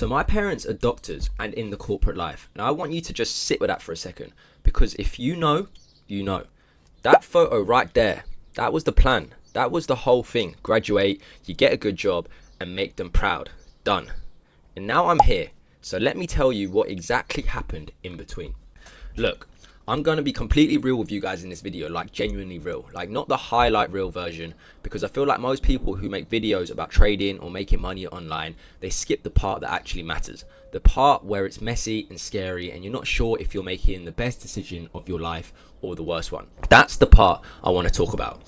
So my parents are doctors and in the corporate life, and I want you to just sit with that for a second, because if you know, you know. That photo right there, that was the plan. That was the whole thing. Graduate, you get a good job, and make them proud. Done. And now I'm here, so let me tell you what exactly happened in between. Look, I'm going to be completely real with you guys in this video, like genuinely real, like not the highlight reel version, because I feel like most people who make videos about trading or making money online, they skip the part that actually matters, the part where it's messy and scary and you're not sure if you're making the best decision of your life or the worst one. That's the part I want to talk about.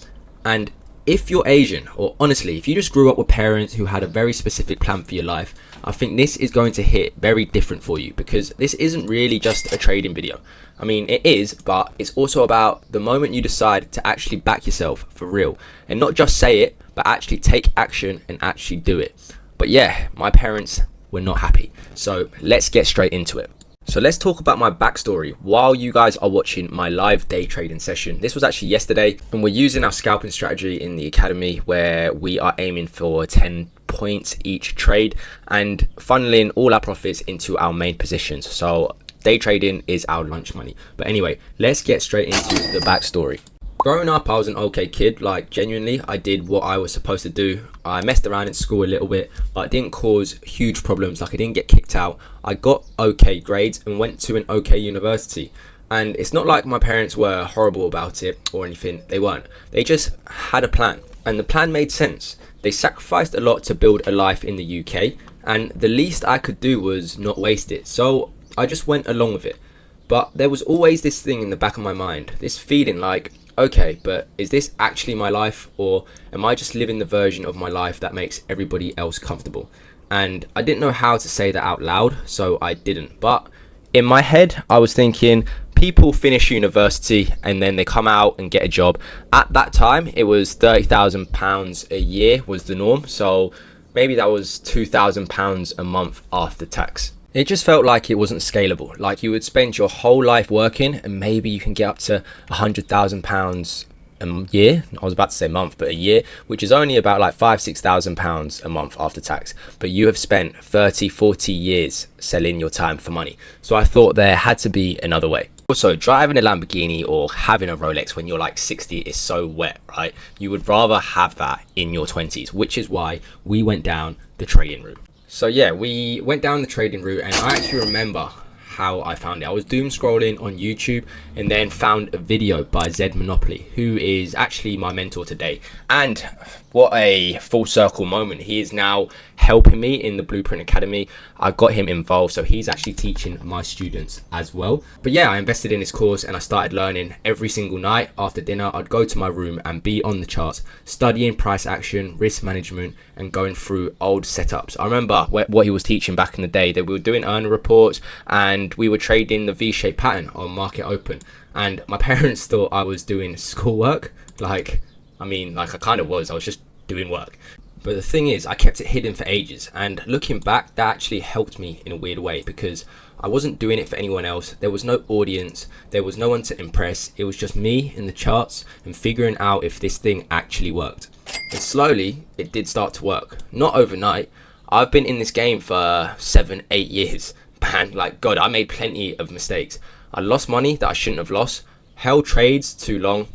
And if you're Asian, or honestly, if you just grew up with parents who had a very specific plan for your life, I think this is going to hit very different for you, because this isn't really just a trading video. I mean, it is, but it's also about the moment you decide to actually back yourself for real, and not just say it, but actually take action and actually do it. But yeah, my parents were not happy. So let's get straight into it. So let's talk about my backstory while you guys are watching my live day trading session. This was actually yesterday, and we're using our scalping strategy in the academy where we are aiming for 10 points each trade and funneling all our profits into our main positions. So day trading is our lunch money. But anyway, let's get straight into the backstory. Growing up, I was an okay kid. Like, genuinely, I did what I was supposed to do. I messed around in school a little bit, but it didn't cause huge problems. Like, I didn't get kicked out. I got okay grades and went to an okay university. And it's not like my parents were horrible about it or anything. They weren't. They just had a plan, and the plan made sense. They sacrificed a lot to build a life in the UK, and the least I could do was not waste it. So I just went along with it. But there was always this thing in the back of my mind, this feeling like, okay, but is this actually my life, or am I just living the version of my life that makes everybody else comfortable? And I didn't know how to say that out loud, so I didn't. But in my head, I was thinking, people finish university and then they come out and get a job. At that time, it was £30,000 a year was the norm, so maybe that was £2,000 a month after tax. It just felt like it wasn't scalable. Like, you would spend your whole life working and maybe you can get up to £100,000 a year. I was about to say month, but a year, which is only about like £5,000-6,000 a month after tax. But you have spent 30-40 years selling your time for money. So I thought there had to be another way. Also, driving a Lamborghini or having a Rolex when you're like 60 is so wet, right? You would rather have that in your 20s, which is why we went down the trading route. So yeah, we went down the trading route, and I actually remember how I found it. I was doom scrolling on YouTube and then found a video by Zed Monopoly, who is actually my mentor today. And what a full circle moment. He is now helping me in the Blueprint Academy. I got him involved, so he's actually teaching my students as well. But yeah, I invested in this course and I started learning every single night. After dinner, I'd go to my room and be on the charts, studying price action, risk management, and going through old setups. I remember what he was teaching back in the day, that we were doing earner reports and we were trading the V-shaped pattern on market open. And my parents thought I was doing schoolwork. I kind of was. I was just doing work. But the thing is, I kept it hidden for ages. And looking back, that actually helped me in a weird way, because I wasn't doing it for anyone else. There was no audience. There was no one to impress. It was just me in the charts and figuring out if this thing actually worked. And slowly, it did start to work. Not overnight. I've been in this game for 7-8 years. Man, like, God, I made plenty of mistakes. I lost money that I shouldn't have lost, held trades too long,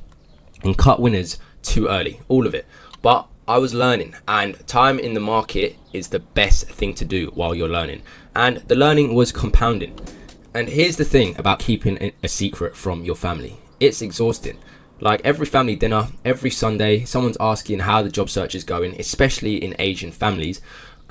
and cut winners too early. All of it. But I was learning, and time in the market is the best thing to do while you're learning. And the learning was compounding. And here's the thing about keeping a secret from your family. It's exhausting. Like, every family dinner, every Sunday, someone's asking how the job search is going, especially in Asian families,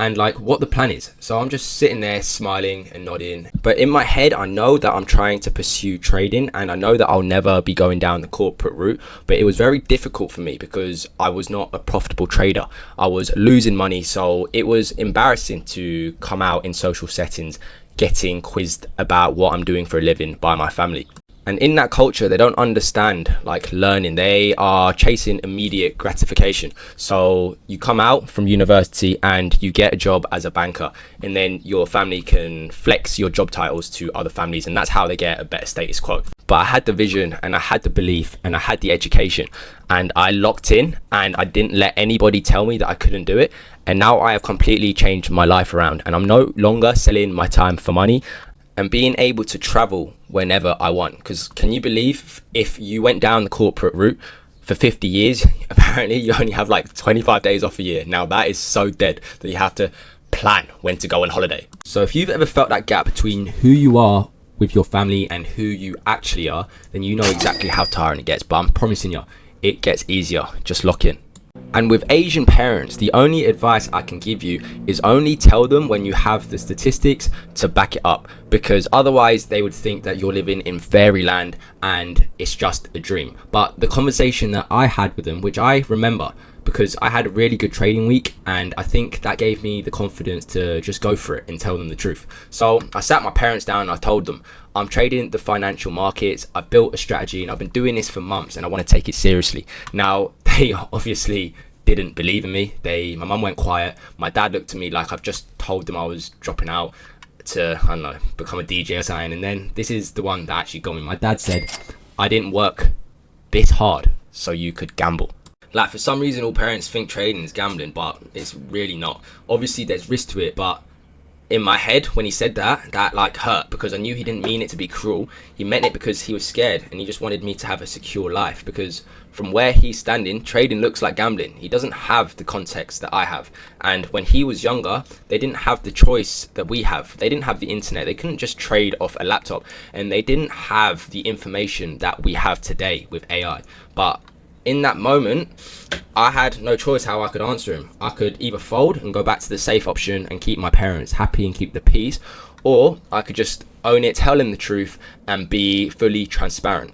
and like what the plan is. So I'm just sitting there smiling and nodding. But in my head, I know that I'm trying to pursue trading, and I know that I'll never be going down the corporate route. But it was very difficult for me because I was not a profitable trader. I was losing money. So it was embarrassing to come out in social settings getting quizzed about what I'm doing for a living by my family. And in that culture, they don't understand like learning. They are chasing immediate gratification. So you come out from university and you get a job as a banker, and then your family can flex your job titles to other families, and that's how they get a better status quo. But I had the vision and I had the belief and I had the education, and I locked in and I didn't let anybody tell me that I couldn't do it. And now I have completely changed my life around, and I'm no longer selling my time for money and being able to travel whenever I want. Because can you believe if you went down the corporate route for 50 years, apparently you only have like 25 days off a year. Now that is so dead that you have to plan when to go on holiday. So if you've ever felt that gap between who you are with your family and who you actually are, then you know exactly how tiring it gets. But I'm promising you, it gets easier. Just lock in. And with Asian parents, the only advice I can give you is only tell them when you have the statistics to back it up, because otherwise they would think that you're living in fairyland and it's just a dream. But the conversation that I had with them, which I remember because I had a really good trading week, and I think that gave me the confidence to just go for it and tell them the truth. So I sat my parents down and I told them, I'm trading the financial markets, I've built a strategy and I've been doing this for months and I want to take it seriously. Now, they obviously didn't believe in me. My mum went quiet. My dad looked at me like I've just told them I was dropping out to, I don't know, become a DJ or something. And then this is the one that actually got me. My dad said, I didn't work this hard so you could gamble. Like, for some reason, all parents think trading is gambling, but it's really not. Obviously, there's risk to it, but in my head, when he said that like hurt, because I knew he didn't mean it to be cruel. He meant it because he was scared and he just wanted me to have a secure life, because from where he's standing, trading looks like gambling. He doesn't have the context that I have. And when he was younger, they didn't have the choice that we have. They didn't have the internet. They couldn't just trade off a laptop, and they didn't have the information that we have today with AI. But in that moment, I had no choice how I could answer him. I could either fold and go back to the safe option and keep my parents happy and keep the peace, or I could just own it, tell him the truth, and be fully transparent.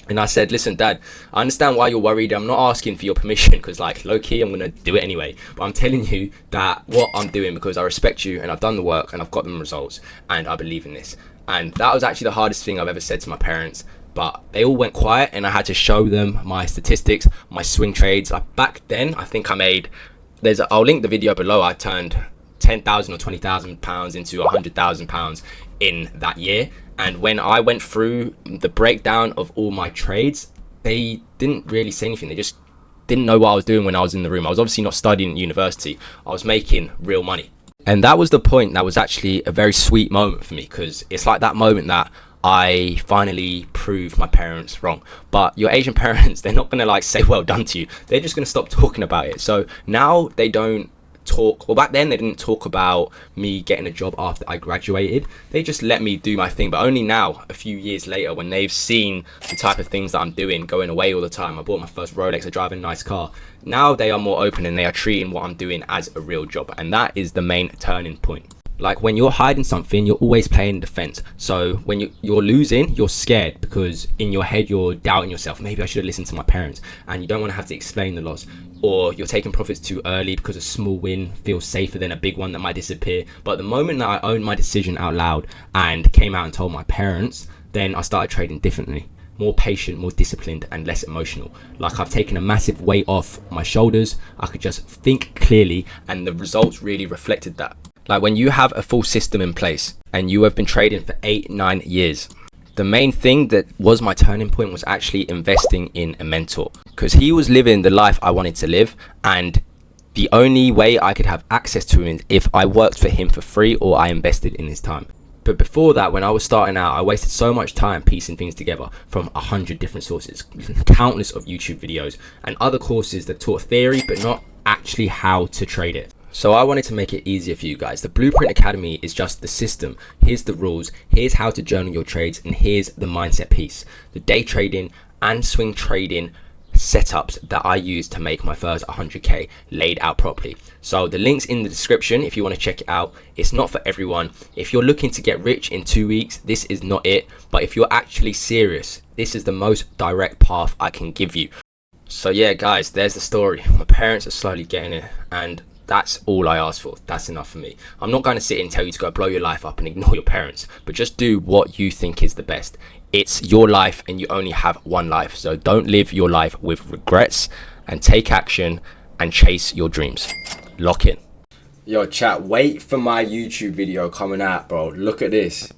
And I said, listen, Dad, I understand why you're worried. I'm not asking for your permission because, like, low-key, I'm going to do it anyway. But I'm telling you that what I'm doing because I respect you and I've done the work and I've got them results and I believe in this. And that was actually the hardest thing I've ever said to my parents. But they all went quiet and I had to show them my statistics, my swing trades. Like, back then, I think I made, I'll link the video below. I turned 10,000 or 20,000 pounds into 100,000 pounds in that year. And when I went through the breakdown of all my trades, they didn't really say anything. They just didn't know what I was doing when I was in the room. I was obviously not studying at university. I was making real money. And that was the point that was actually a very sweet moment for me, because it's like that moment that I finally proved my parents wrong. But your Asian parents, they're not going to like say well done to you. They're just going to stop talking about it. So now they don't talk. Well, back then they didn't talk about me getting a job after I graduated. They just let me do my thing. But only now, a few years later, when they've seen the type of things that I'm doing, going away all the time, I bought my first Rolex, I drive a nice car. Now they are more open and they are treating what I'm doing as a real job. And that is the main turning point. Like, when you're hiding something, you're always playing defense. So when you're losing, you're scared because in your head, you're doubting yourself. Maybe I should have listened to my parents. And you don't want to have to explain the loss. Or you're taking profits too early because a small win feels safer than a big one that might disappear. But the moment that I owned my decision out loud and came out and told my parents, then I started trading differently. More patient, more disciplined, and less emotional. Like, I've taken a massive weight off my shoulders. I could just think clearly, and the results really reflected that. Like, when you have a full system in place and you have been trading for 8-9 years, the main thing that was my turning point was actually investing in a mentor, because he was living the life I wanted to live, and the only way I could have access to him is if I worked for him for free or I invested in his time. But before that, when I was starting out, I wasted so much time piecing things together from 100 different sources, countless of YouTube videos and other courses that taught theory but not actually how to trade it. So I wanted to make it easier for you guys. The Blueprint Academy is just the system. Here's the rules, here's how to journal your trades, and here's the mindset piece. The day trading and swing trading setups that I used to make my first 100k laid out properly. So the link's in the description if you want to check it out. It's not for everyone. If you're looking to get rich in 2 weeks, this is not it. But if you're actually serious, this is the most direct path I can give you. So yeah, guys, there's the story. My parents are slowly getting it, and That's all I ask for. That's enough for me. I'm not going to sit and tell you to go blow your life up and ignore your parents, but just do what you think is the best. It's your life and you only have one life. So don't live your life with regrets, and take action and chase your dreams. Lock in. Yo, chat, wait for my YouTube video coming out, bro. Look at this.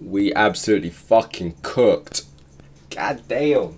We absolutely fucking cooked. God damn.